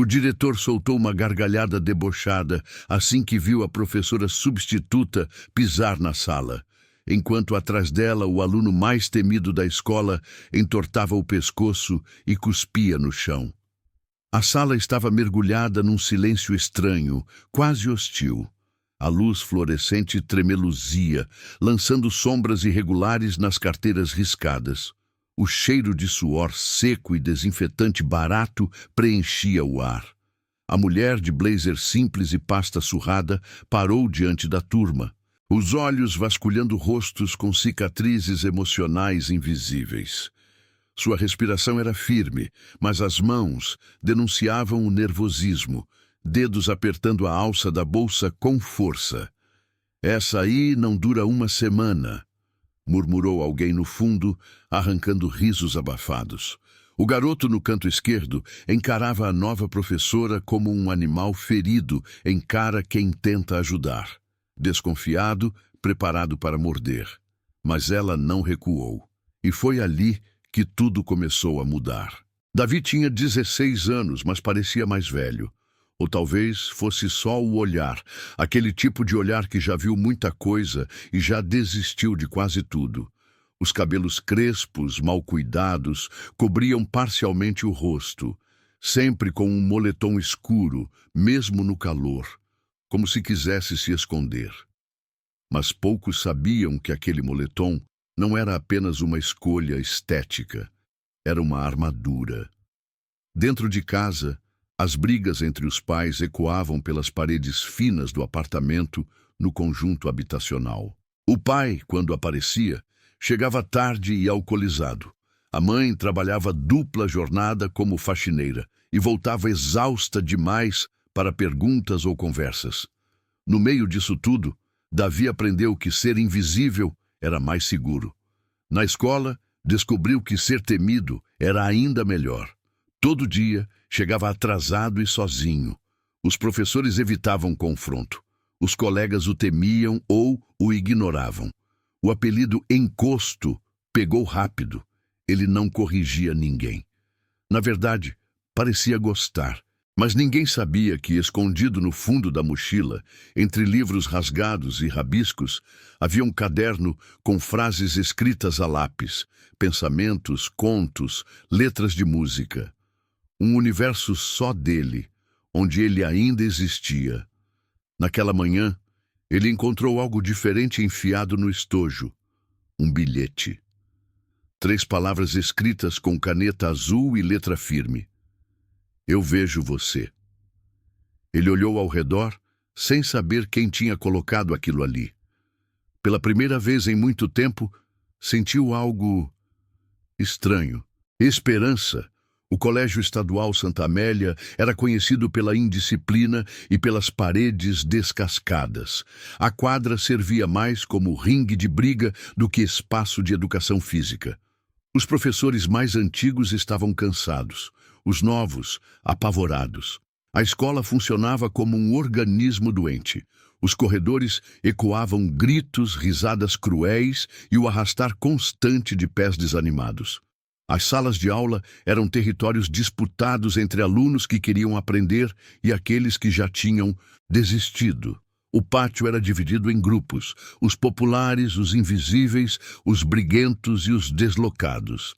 O diretor soltou uma gargalhada debochada assim que viu a professora substituta pisar na sala, enquanto atrás dela o aluno mais temido da escola entortava o pescoço e cuspia no chão. A sala estava mergulhada num silêncio estranho, quase hostil. A luz fluorescente tremeluzia, lançando sombras irregulares nas carteiras riscadas. O cheiro de suor seco e desinfetante barato preenchia o ar. A mulher de blazer simples e pasta surrada parou diante da turma, os olhos vasculhando rostos com cicatrizes emocionais invisíveis. Sua respiração era firme, mas as mãos denunciavam o nervosismo, dedos apertando a alça da bolsa com força. "Essa aí não dura uma semana", murmurou alguém no fundo, arrancando risos abafados. O garoto no canto esquerdo encarava a nova professora como um animal ferido encara quem tenta ajudar. Desconfiado, preparado para morder. Mas ela não recuou. E foi ali que tudo começou a mudar. Davi tinha 16 anos, mas parecia mais velho. Ou talvez fosse só o olhar, aquele tipo de olhar que já viu muita coisa e já desistiu de quase tudo. Os cabelos crespos, mal cuidados, cobriam parcialmente o rosto, sempre com um moletom escuro, mesmo no calor, como se quisesse se esconder. Mas poucos sabiam que aquele moletom não era apenas uma escolha estética, era uma armadura. Dentro de casa, as brigas entre os pais ecoavam pelas paredes finas do apartamento no conjunto habitacional. O pai, quando aparecia, chegava tarde e alcoolizado. A mãe trabalhava dupla jornada como faxineira e voltava exausta demais para perguntas ou conversas. No meio disso tudo, Davi aprendeu que ser invisível era mais seguro. Na escola, descobriu que ser temido era ainda melhor. Todo dia, chegava atrasado e sozinho. Os professores evitavam confronto. Os colegas o temiam ou o ignoravam. O apelido Encosto pegou rápido. Ele não corrigia ninguém. Na verdade, parecia gostar. Mas ninguém sabia que, escondido no fundo da mochila, entre livros rasgados e rabiscos, havia um caderno com frases escritas a lápis, pensamentos, contos, letras de música. Um universo só dele, onde ele ainda existia. Naquela manhã, ele encontrou algo diferente enfiado no estojo. Um bilhete. 3 palavras escritas com caneta azul e letra firme. "Eu vejo você." Ele olhou ao redor, sem saber quem tinha colocado aquilo ali. Pela primeira vez em muito tempo, sentiu algo estranho. Esperança. O Colégio Estadual Santa Amélia era conhecido pela indisciplina e pelas paredes descascadas. A quadra servia mais como ringue de briga do que espaço de educação física. Os professores mais antigos estavam cansados. Os novos, apavorados. A escola funcionava como um organismo doente. Os corredores ecoavam gritos, risadas cruéis e o arrastar constante de pés desanimados. As salas de aula eram territórios disputados entre alunos que queriam aprender e aqueles que já tinham desistido. O pátio era dividido em grupos, os populares, os invisíveis, os briguentos e os deslocados.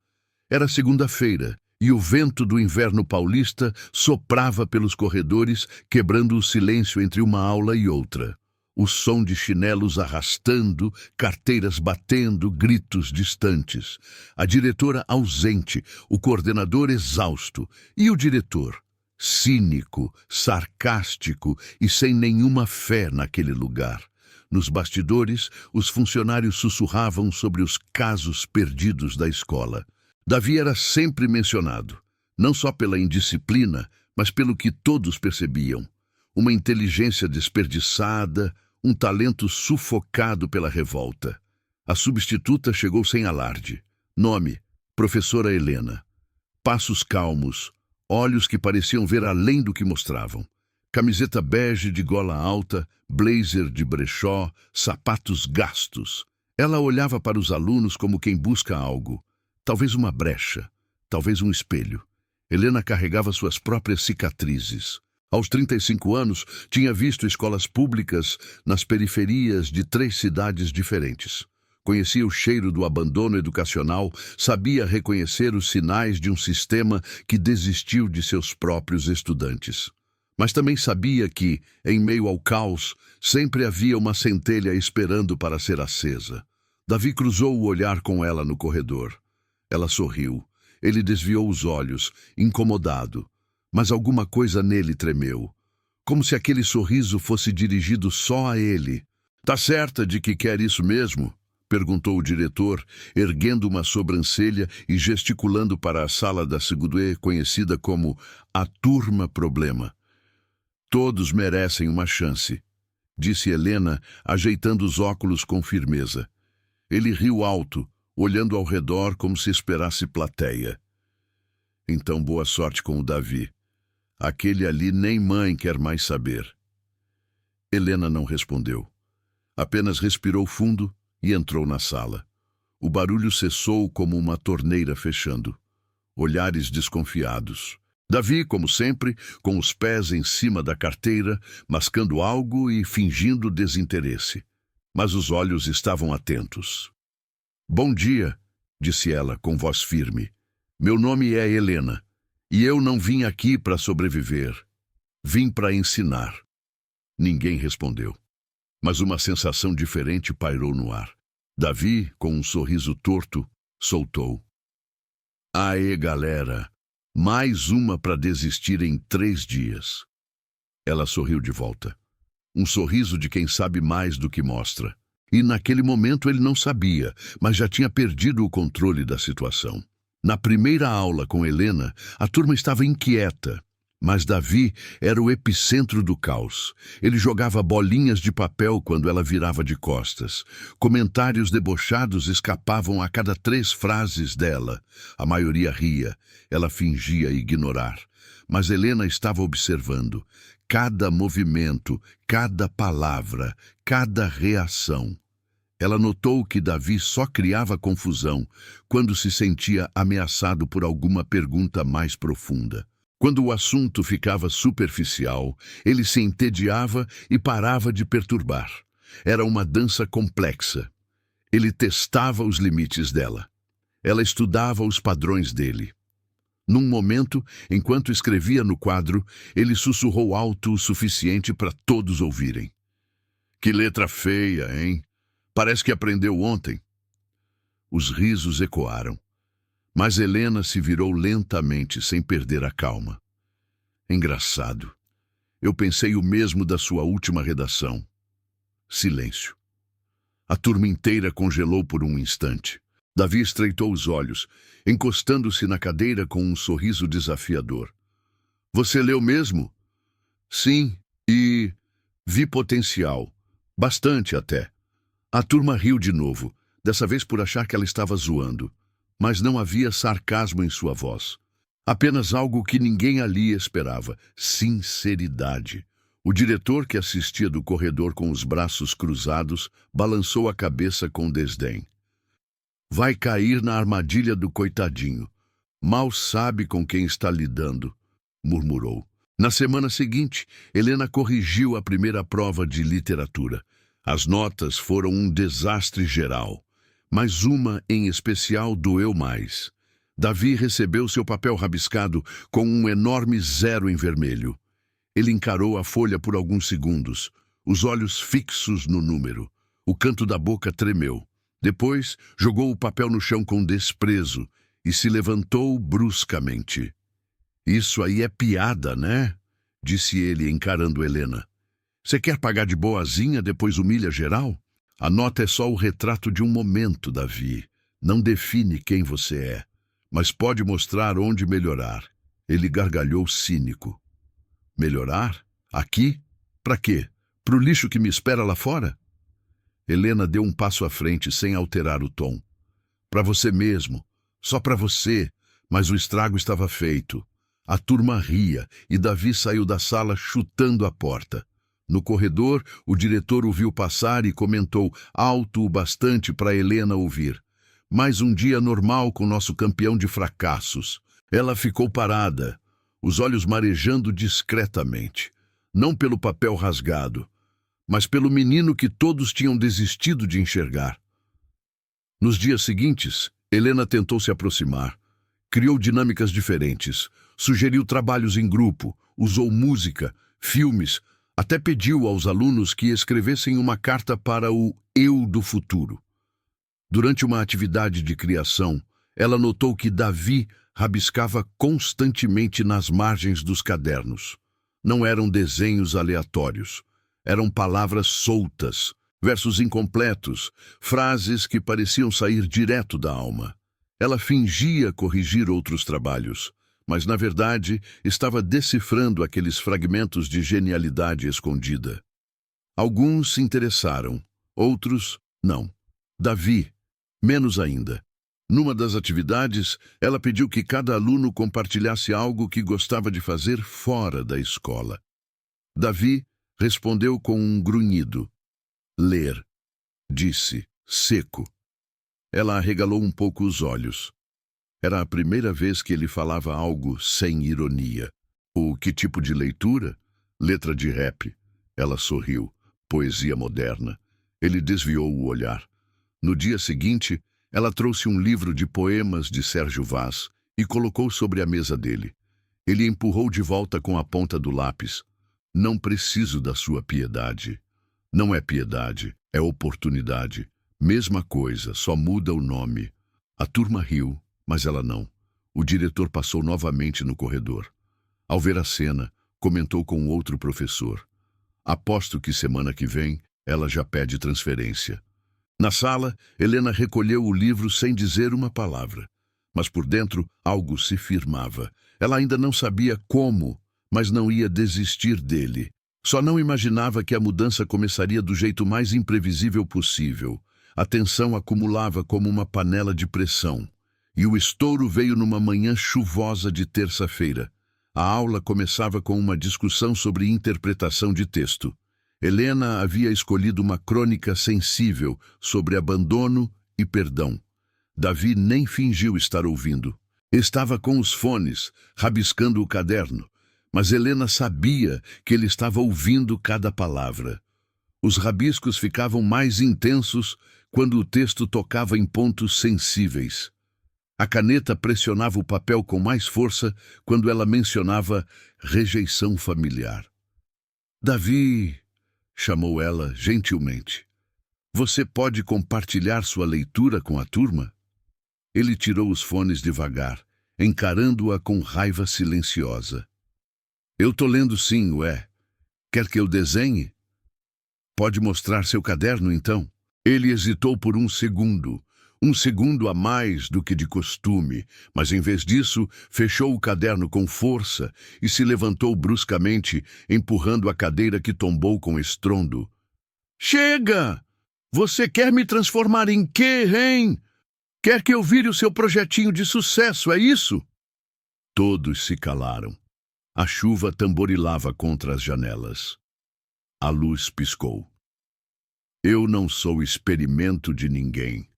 Era segunda-feira, e o vento do inverno paulista soprava pelos corredores, quebrando o silêncio entre uma aula e outra. O som de chinelos arrastando, carteiras batendo, gritos distantes. A diretora ausente, o coordenador exausto. E o diretor, cínico, sarcástico e sem nenhuma fé naquele lugar. Nos bastidores, os funcionários sussurravam sobre os casos perdidos da escola. Davi era sempre mencionado, não só pela indisciplina, mas pelo que todos percebiam. Uma inteligência desperdiçada, um talento sufocado pela revolta. A substituta chegou sem alarde. Nome: Professora Helena. Passos calmos, olhos que pareciam ver além do que mostravam. Camiseta bege de gola alta, blazer de brechó, sapatos gastos. Ela olhava para os alunos como quem busca algo. Talvez uma brecha, talvez um espelho. Helena carregava suas próprias cicatrizes. Aos 35 anos, tinha visto escolas públicas nas periferias de 3 cidades diferentes. Conhecia o cheiro do abandono educacional, sabia reconhecer os sinais de um sistema que desistiu de seus próprios estudantes. Mas também sabia que, em meio ao caos, sempre havia uma centelha esperando para ser acesa. Davi cruzou o olhar com ela no corredor. Ela sorriu. Ele desviou os olhos, incomodado. Mas alguma coisa nele tremeu. Como se aquele sorriso fosse dirigido só a ele. "Tá certa de que quer isso mesmo?" perguntou o diretor, erguendo uma sobrancelha e gesticulando para a sala da Segudê, conhecida como a Turma Problema. "Todos merecem uma chance", disse Helena, ajeitando os óculos com firmeza. Ele riu alto, olhando ao redor como se esperasse plateia. "Então boa sorte com o Davi. Aquele ali nem mãe quer mais saber." Helena não respondeu. Apenas respirou fundo e entrou na sala. O barulho cessou como uma torneira fechando. Olhares desconfiados. Davi, como sempre, com os pés em cima da carteira, mascando algo e fingindo desinteresse. Mas os olhos estavam atentos. "Bom dia", disse ela com voz firme. "Meu nome é Helena, e eu não vim aqui para sobreviver. Vim para ensinar." Ninguém respondeu. Mas uma sensação diferente pairou no ar. Davi, com um sorriso torto, soltou: "Aê, galera! Mais uma para desistir em 3 dias." Ela sorriu de volta. Um sorriso de quem sabe mais do que mostra. E naquele momento ele não sabia, mas já tinha perdido o controle da situação. Na primeira aula com Helena, a turma estava inquieta. Mas Davi era o epicentro do caos. Ele jogava bolinhas de papel quando ela virava de costas. Comentários debochados escapavam a cada 3 frases dela. A maioria ria. Ela fingia ignorar. Mas Helena estava observando. Cada movimento, cada palavra, cada reação. Ela notou que Davi só criava confusão quando se sentia ameaçado por alguma pergunta mais profunda. Quando o assunto ficava superficial, ele se entediava e parava de perturbar. Era uma dança complexa. Ele testava os limites dela. Ela estudava os padrões dele. Num momento, enquanto escrevia no quadro, ele sussurrou alto o suficiente para todos ouvirem. "Que letra feia, hein? Parece que aprendeu ontem." Os risos ecoaram. Mas Helena se virou lentamente, sem perder a calma. "Engraçado. Eu pensei o mesmo da sua última redação." Silêncio. A turma inteira congelou por um instante. Davi estreitou os olhos, encostando-se na cadeira com um sorriso desafiador. "Você leu mesmo?" "Sim, e vi potencial. Bastante até." A turma riu de novo, dessa vez por achar que ela estava zoando. Mas não havia sarcasmo em sua voz. Apenas algo que ninguém ali esperava: sinceridade. O diretor, que assistia do corredor com os braços cruzados, balançou a cabeça com desdém. "Vai cair na armadilha do coitadinho. Mal sabe com quem está lidando", murmurou. Na semana seguinte, Helena corrigiu a primeira prova de literatura. As notas foram um desastre geral. Mas uma, em especial, doeu mais. Davi recebeu seu papel rabiscado com um enorme 0 em vermelho. Ele encarou a folha por alguns segundos, os olhos fixos no número. O canto da boca tremeu. Depois, jogou o papel no chão com desprezo e se levantou bruscamente. "Isso aí é piada, né?" disse ele, encarando Helena. "Você quer pagar de boazinha, depois humilha geral? A nota é só o retrato de um momento, Davi. Não define quem você é, mas pode mostrar onde melhorar." Ele gargalhou cínico. "Melhorar? Aqui? Pra quê? Pro lixo que me espera lá fora?" Helena deu um passo à frente sem alterar o tom. "Pra você mesmo. Só pra você." Mas o estrago estava feito. A turma ria e Davi saiu da sala chutando a porta. No corredor, o diretor o viu passar e comentou alto o bastante para Helena ouvir: "Mais um dia normal com nosso campeão de fracassos. Ela ficou parada, os olhos marejando discretamente, não pelo papel rasgado, mas pelo menino que todos tinham desistido de enxergar. Nos dias seguintes, Helena tentou se aproximar, criou dinâmicas diferentes, sugeriu trabalhos em grupo, usou música, filmes, até pediu aos alunos que escrevessem uma carta para o eu do futuro. Durante uma atividade de criação, ela notou que Davi rabiscava constantemente nas margens dos cadernos. Não eram desenhos aleatórios, eram palavras soltas, versos incompletos, frases que pareciam sair direto da alma. Ela fingia corrigir outros trabalhos, mas na verdade estava decifrando aqueles fragmentos de genialidade escondida. Alguns se interessaram, outros não. Davi, menos ainda. Numa das atividades, ela pediu que cada aluno compartilhasse algo que gostava de fazer fora da escola. Davi respondeu com um grunhido. Ler, disse, seco. Ela arregalou um pouco os olhos. Era a primeira vez que ele falava algo sem ironia. O que tipo de leitura? Letra de rap. Ela sorriu. Poesia moderna. Ele desviou o olhar. No dia seguinte, ela trouxe um livro de poemas de Sérgio Vaz e colocou sobre a mesa dele. Ele empurrou de volta com a ponta do lápis. Não preciso da sua piedade. Não é piedade, é oportunidade. Mesma coisa, só muda o nome. A turma riu, mas ela não. O diretor passou novamente no corredor. Ao ver a cena, comentou com outro professor. Aposto que semana que vem ela já pede transferência. Na sala, Helena recolheu o livro sem dizer uma palavra. Mas por dentro, algo se firmava. Ela ainda não sabia como, mas não ia desistir dele. Só não imaginava que a mudança começaria do jeito mais imprevisível possível. A tensão acumulava como uma panela de pressão. E o estouro veio numa manhã chuvosa de terça-feira. A aula começava com uma discussão sobre interpretação de texto. Helena havia escolhido uma crônica sensível sobre abandono e perdão. Davi nem fingiu estar ouvindo. Estava com os fones, rabiscando o caderno, mas Helena sabia que ele estava ouvindo cada palavra. Os rabiscos ficavam mais intensos quando o texto tocava em pontos sensíveis. A caneta pressionava o papel com mais força quando ela mencionava rejeição familiar. Davi, chamou ela gentilmente. Você pode compartilhar sua leitura com a turma? Ele tirou os fones devagar, encarando-a com raiva silenciosa. Eu tô lendo sim, ué. Quer que eu desenhe? Pode mostrar seu caderno, então? Ele hesitou por um segundo a mais do que de costume, mas em vez disso, fechou o caderno com força e se levantou bruscamente, empurrando a cadeira que tombou com estrondo. Chega! Você quer me transformar em quê, hein? Quer que eu vire o seu projetinho de sucesso, é isso? Todos se calaram. A chuva tamborilava contra as janelas. A luz piscou. Eu não sou experimento de ninguém.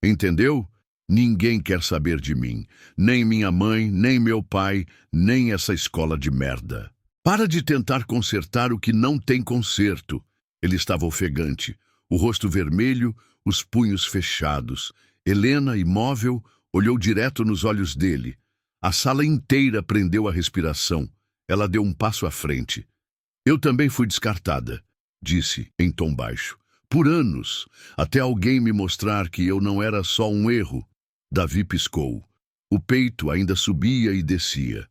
Entendeu? Ninguém quer saber de mim. Nem minha mãe, nem meu pai, nem essa escola de merda. Para de tentar consertar o que não tem conserto. Ele estava ofegante, o rosto vermelho, os punhos fechados. Helena, imóvel, olhou direto nos olhos dele. A sala inteira prendeu a respiração. Ela deu um passo à frente. Eu também fui descartada, disse em tom baixo. Por anos, até alguém me mostrar que eu não era só um erro. Davi piscou. O peito ainda subia e descia.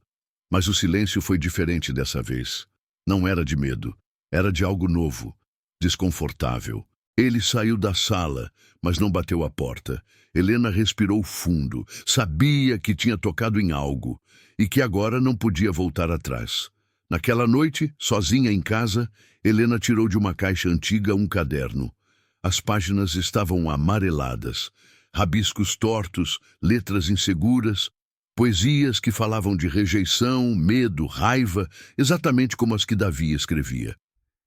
Mas o silêncio foi diferente dessa vez. Não era de medo. Era de algo novo, desconfortável. Ele saiu da sala, mas não bateu a porta. Helena respirou fundo. Sabia que tinha tocado em algo e que agora não podia voltar atrás. Naquela noite, sozinha em casa, Helena tirou de uma caixa antiga um caderno. As páginas estavam amareladas, rabiscos tortos, letras inseguras, poesias que falavam de rejeição, medo, raiva, exatamente como as que Davi escrevia.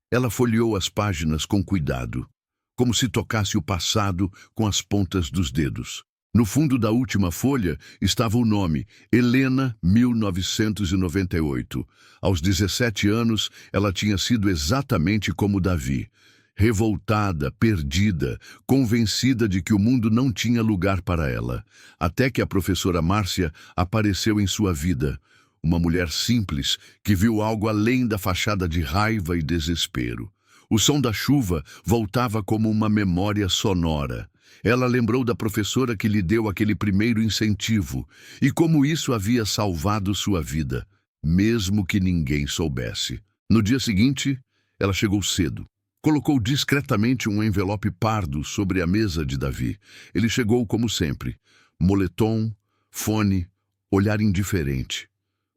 Ela folheou as páginas com cuidado, como se tocasse o passado com as pontas dos dedos. No fundo da última folha estava o nome, Helena, 1998. Aos 17 anos, ela tinha sido exatamente como Davi. Revoltada, perdida, convencida de que o mundo não tinha lugar para ela. Até que a professora Márcia apareceu em sua vida. Uma mulher simples que viu algo além da fachada de raiva e desespero. O som da chuva voltava como uma memória sonora. Ela lembrou da professora que lhe deu aquele primeiro incentivo e como isso havia salvado sua vida, mesmo que ninguém soubesse. No dia seguinte, ela chegou cedo. Colocou discretamente um envelope pardo sobre a mesa de Davi. Ele chegou como sempre, moletom, fone, olhar indiferente.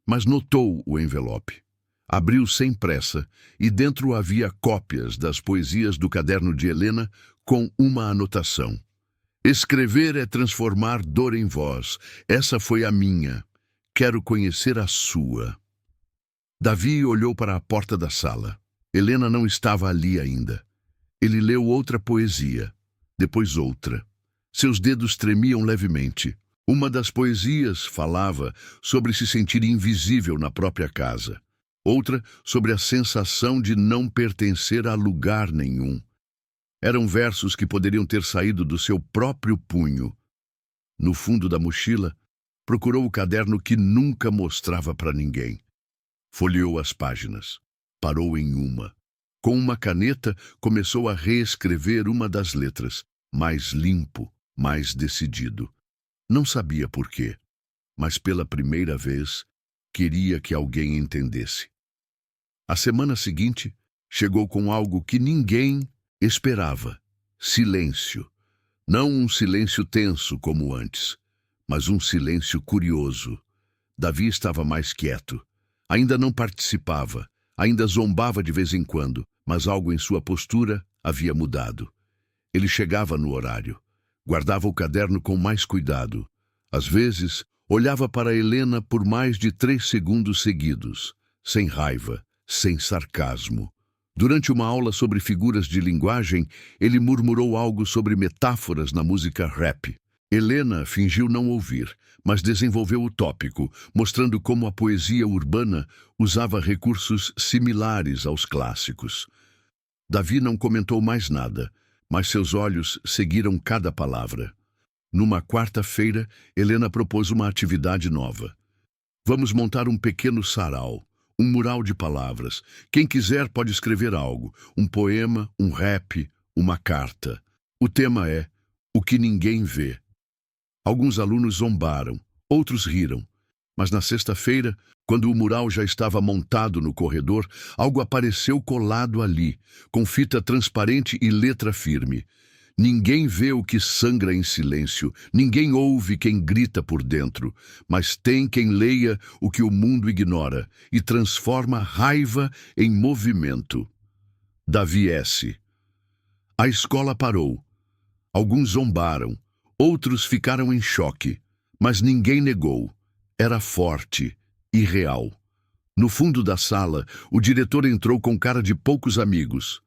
Mas notou o envelope. Abriu sem pressa e dentro havia cópias das poesias do caderno de Helena com uma anotação. Escrever é transformar dor em voz. Essa foi a minha. Quero conhecer a sua. Davi olhou para a porta da sala. Helena não estava ali ainda. Ele leu outra poesia, depois outra. Seus dedos tremiam levemente. Uma das poesias falava sobre se sentir invisível na própria casa. Outra sobre a sensação de não pertencer a lugar nenhum. Eram versos que poderiam ter saído do seu próprio punho. No fundo da mochila, procurou o caderno que nunca mostrava para ninguém. Folheou as páginas. Parou em uma. Com uma caneta, começou a reescrever uma das letras, mais limpo, mais decidido. Não sabia por quê, mas pela primeira vez, queria que alguém entendesse. A semana seguinte, chegou com algo que ninguém esperava. Silêncio. Não um silêncio tenso como antes, mas um silêncio curioso. Davi estava mais quieto. Ainda não participava, ainda zombava de vez em quando, mas algo em sua postura havia mudado. Ele chegava no horário, guardava o caderno com mais cuidado. Às vezes, olhava para Helena por mais de 3 segundos seguidos, sem raiva, sem sarcasmo. Durante uma aula sobre figuras de linguagem, ele murmurou algo sobre metáforas na música rap. Helena fingiu não ouvir, mas desenvolveu o tópico, mostrando como a poesia urbana usava recursos similares aos clássicos. Davi não comentou mais nada, mas seus olhos seguiram cada palavra. Numa quarta-feira, Helena propôs uma atividade nova. Vamos montar um pequeno sarau. Um mural de palavras. Quem quiser pode escrever algo. Um poema, um rap, uma carta. O tema é o que ninguém vê. Alguns alunos zombaram, outros riram. Mas na sexta-feira, quando o mural já estava montado no corredor, algo apareceu colado ali, com fita transparente e letra firme. Ninguém vê o que sangra em silêncio, ninguém ouve quem grita por dentro, mas tem quem leia o que o mundo ignora e transforma raiva em movimento. Davi S. A escola parou. Alguns zombaram, outros ficaram em choque, mas ninguém negou. Era forte e real. No fundo da sala, o diretor entrou com cara de poucos amigos.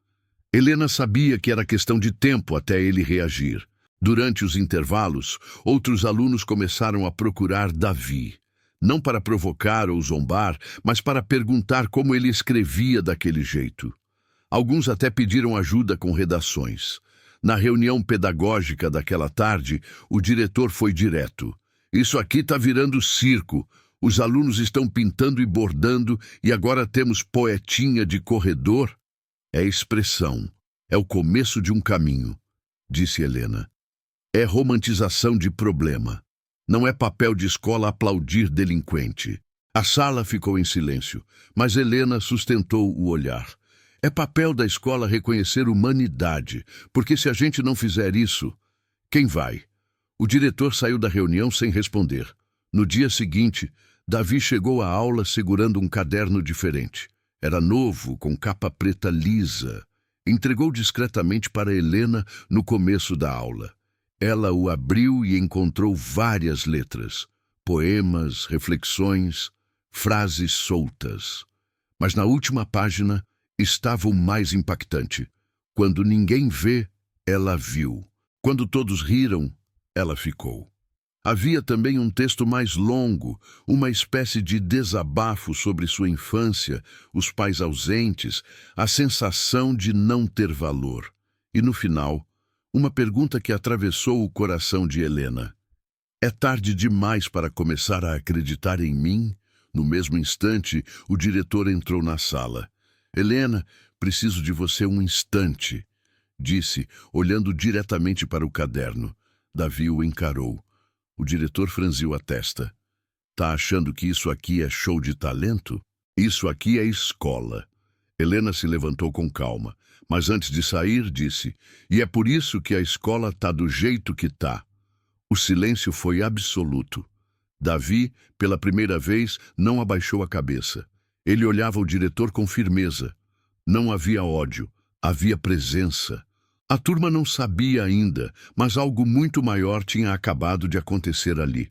Helena sabia que era questão de tempo até ele reagir. Durante os intervalos, outros alunos começaram a procurar Davi. Não para provocar ou zombar, mas para perguntar como ele escrevia daquele jeito. Alguns até pediram ajuda com redações. Na reunião pedagógica daquela tarde, o diretor foi direto. Isso aqui está virando circo. Os alunos estão pintando e bordando e agora temos poetinha de corredor. É expressão, é o começo de um caminho, disse Helena. É romantização de problema. Não é papel de escola aplaudir delinquente. A sala ficou em silêncio, mas Helena sustentou o olhar. É papel da escola reconhecer humanidade, porque se a gente não fizer isso, quem vai? O diretor saiu da reunião sem responder. No dia seguinte, Davi chegou à aula segurando um caderno diferente. Era novo, com capa preta lisa. Entregou discretamente para Helena no começo da aula. Ela o abriu e encontrou várias letras. Poemas, reflexões, frases soltas. Mas na última página estava o mais impactante. Quando ninguém vê, ela viu. Quando todos riram, ela ficou. Havia também um texto mais longo, uma espécie de desabafo sobre sua infância, os pais ausentes, a sensação de não ter valor. E no final, uma pergunta que atravessou o coração de Helena. É tarde demais para começar a acreditar em mim? No mesmo instante, o diretor entrou na sala. Helena, preciso de você um instante, disse, olhando diretamente para o caderno. Davi o encarou. O diretor franziu a testa. Tá achando que isso aqui é show de talento? Isso aqui é escola. Helena se levantou com calma, mas antes de sair disse, e é por isso que a escola tá do jeito que tá. O silêncio foi absoluto. Davi, pela primeira vez, não abaixou a cabeça. Ele olhava o diretor com firmeza. Não havia ódio, havia presença. A turma não sabia ainda, mas algo muito maior tinha acabado de acontecer ali.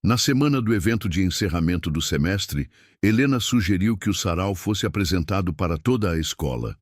Na semana do evento de encerramento do semestre, Helena sugeriu que o sarau fosse apresentado para toda a escola.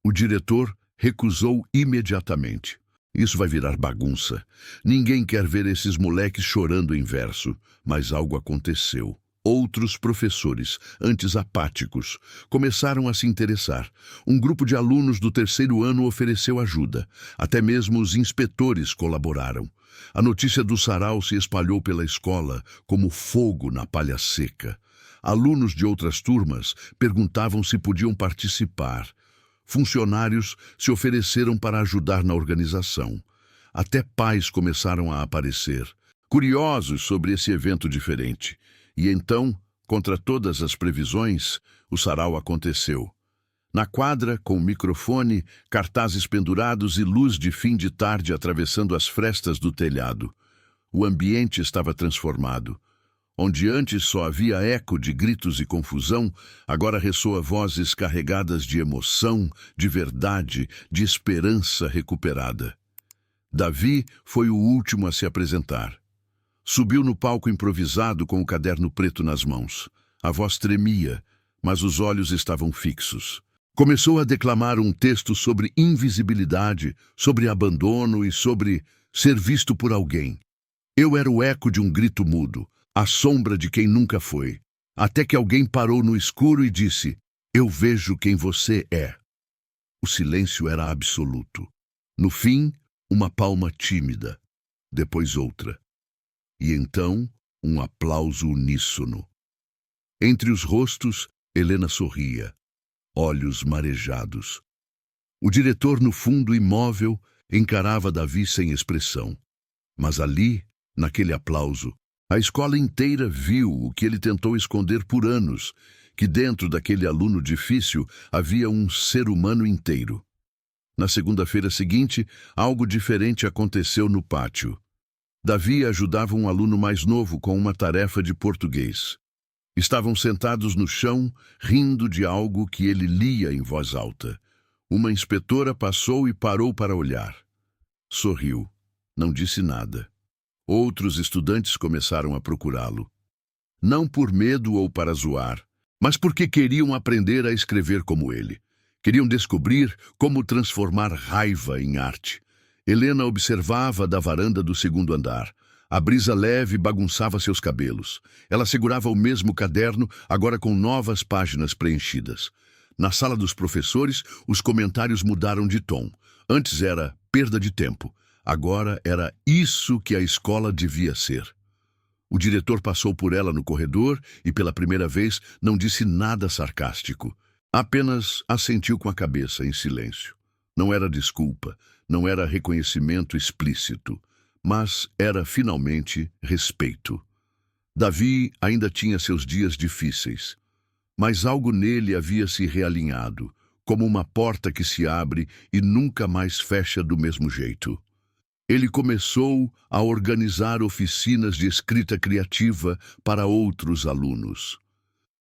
O diretor recusou imediatamente. Isso vai virar bagunça. Ninguém quer ver esses moleques chorando em verso. Mas algo aconteceu. Outros professores, antes apáticos, começaram a se interessar. Um grupo de alunos do terceiro ano ofereceu ajuda. Até mesmo os inspetores colaboraram. A notícia do sarau se espalhou pela escola como fogo na palha seca. Alunos de outras turmas perguntavam se podiam participar. Funcionários se ofereceram para ajudar na organização. Até pais começaram a aparecer, curiosos sobre esse evento diferente. E então, contra todas as previsões, o sarau aconteceu. Na quadra, com microfone, cartazes pendurados e luz de fim de tarde atravessando as frestas do telhado. O ambiente estava transformado. Onde antes só havia eco de gritos e confusão, agora ressoa vozes carregadas de emoção, de verdade, de esperança recuperada. Davi foi o último a se apresentar. Subiu no palco improvisado com o caderno preto nas mãos. A voz tremia, mas os olhos estavam fixos. Começou a declamar um texto sobre invisibilidade, sobre abandono e sobre ser visto por alguém. Eu era o eco de um grito mudo, a sombra de quem nunca foi, até que alguém parou no escuro e disse, eu vejo quem você é. O silêncio era absoluto. No fim, uma palma tímida, depois outra. E então, um aplauso uníssono. Entre os rostos, Helena sorria, olhos marejados. O diretor, no fundo imóvel, encarava Davi sem expressão. Mas ali, naquele aplauso, a escola inteira viu o que ele tentou esconder por anos, que dentro daquele aluno difícil havia um ser humano inteiro. Na segunda-feira seguinte, algo diferente aconteceu no pátio. Davi ajudava um aluno mais novo com uma tarefa de português. Estavam sentados no chão, rindo de algo que ele lia em voz alta. Uma inspetora passou e parou para olhar. Sorriu. Não disse nada. Outros estudantes começaram a procurá-lo. Não por medo ou para zoar, mas porque queriam aprender a escrever como ele. Queriam descobrir como transformar raiva em arte. Helena observava da varanda do segundo andar. A brisa leve bagunçava seus cabelos. Ela segurava o mesmo caderno, agora com novas páginas preenchidas. Na sala dos professores, os comentários mudaram de tom. Antes era perda de tempo. Agora era isso que a escola devia ser. O diretor passou por ela no corredor e, pela primeira vez, não disse nada sarcástico. Apenas assentiu com a cabeça, em silêncio. Não era desculpa, não era reconhecimento explícito, mas era, finalmente, respeito. Davi ainda tinha seus dias difíceis, mas algo nele havia se realinhado, como uma porta que se abre e nunca mais fecha do mesmo jeito. Ele começou a organizar oficinas de escrita criativa para outros alunos.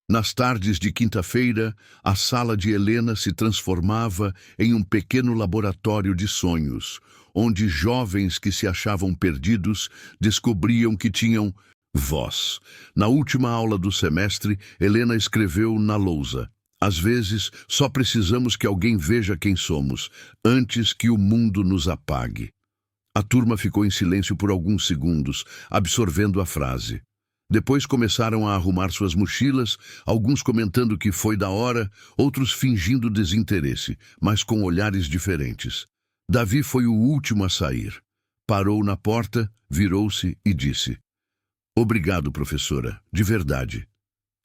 Nas tardes de quinta-feira, a sala de Helena se transformava em um pequeno laboratório de sonhos, onde jovens que se achavam perdidos descobriam que tinham voz. Na última aula do semestre, Helena escreveu na lousa: às vezes, só precisamos que alguém veja quem somos, antes que o mundo nos apague. A turma ficou em silêncio por alguns segundos, absorvendo a frase. Depois começaram a arrumar suas mochilas, alguns comentando que foi da hora, outros fingindo desinteresse, mas com olhares diferentes. Davi foi o último a sair. Parou na porta, virou-se e disse: "Obrigado, professora, de verdade."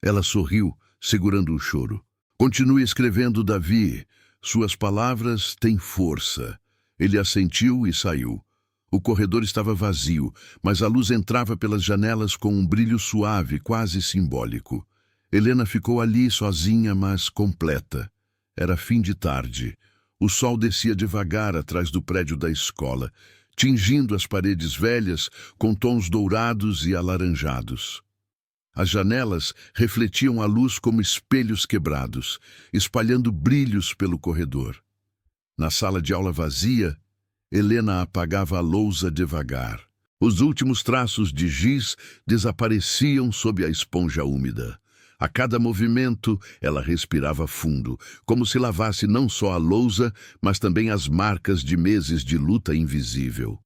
Ela sorriu, segurando o choro. "Continue escrevendo, Davi. Suas palavras têm força." Ele assentiu e saiu. O corredor estava vazio, mas a luz entrava pelas janelas com um brilho suave, quase simbólico. Helena ficou ali sozinha, mas completa. Era fim de tarde. O sol descia devagar atrás do prédio da escola, tingindo as paredes velhas com tons dourados e alaranjados. As janelas refletiam a luz como espelhos quebrados, espalhando brilhos pelo corredor. Na sala de aula vazia, Helena apagava a lousa devagar. Os últimos traços de giz desapareciam sob a esponja úmida. A cada movimento, ela respirava fundo, como se lavasse não só a lousa, mas também as marcas de meses de luta invisível.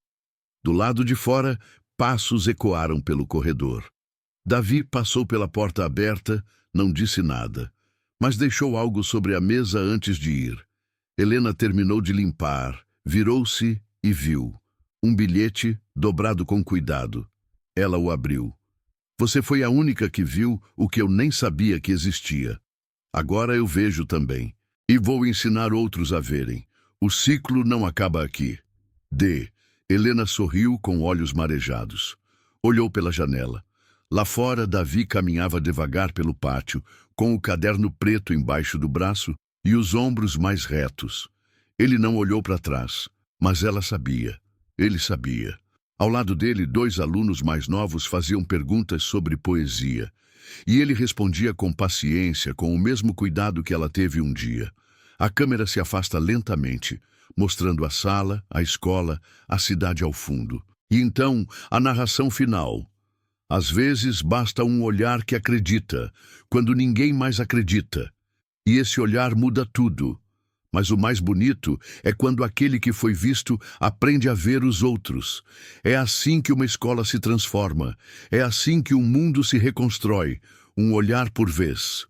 Do lado de fora, passos ecoaram pelo corredor. Davi passou pela porta aberta, não disse nada, mas deixou algo sobre a mesa antes de ir. Helena terminou de limpar, virou-se e viu um bilhete dobrado com cuidado. Ela o abriu. "Você foi a única que viu o que eu nem sabia que existia. Agora eu vejo também. E vou ensinar outros a verem. O ciclo não acaba aqui." D. Helena sorriu com olhos marejados. Olhou pela janela. Lá fora, Davi caminhava devagar pelo pátio, com o caderno preto embaixo do braço e os ombros mais retos. Ele não olhou para trás, mas ela sabia. Ele sabia. Ao lado dele, 2 alunos mais novos faziam perguntas sobre poesia. E ele respondia com paciência, com o mesmo cuidado que ela teve um dia. A câmera se afasta lentamente, mostrando a sala, a escola, a cidade ao fundo. E então, a narração final. Às vezes, basta um olhar que acredita, quando ninguém mais acredita. E esse olhar muda tudo. Mas o mais bonito é quando aquele que foi visto aprende a ver os outros. É assim que uma escola se transforma. É assim que o mundo se reconstrói, um olhar por vez.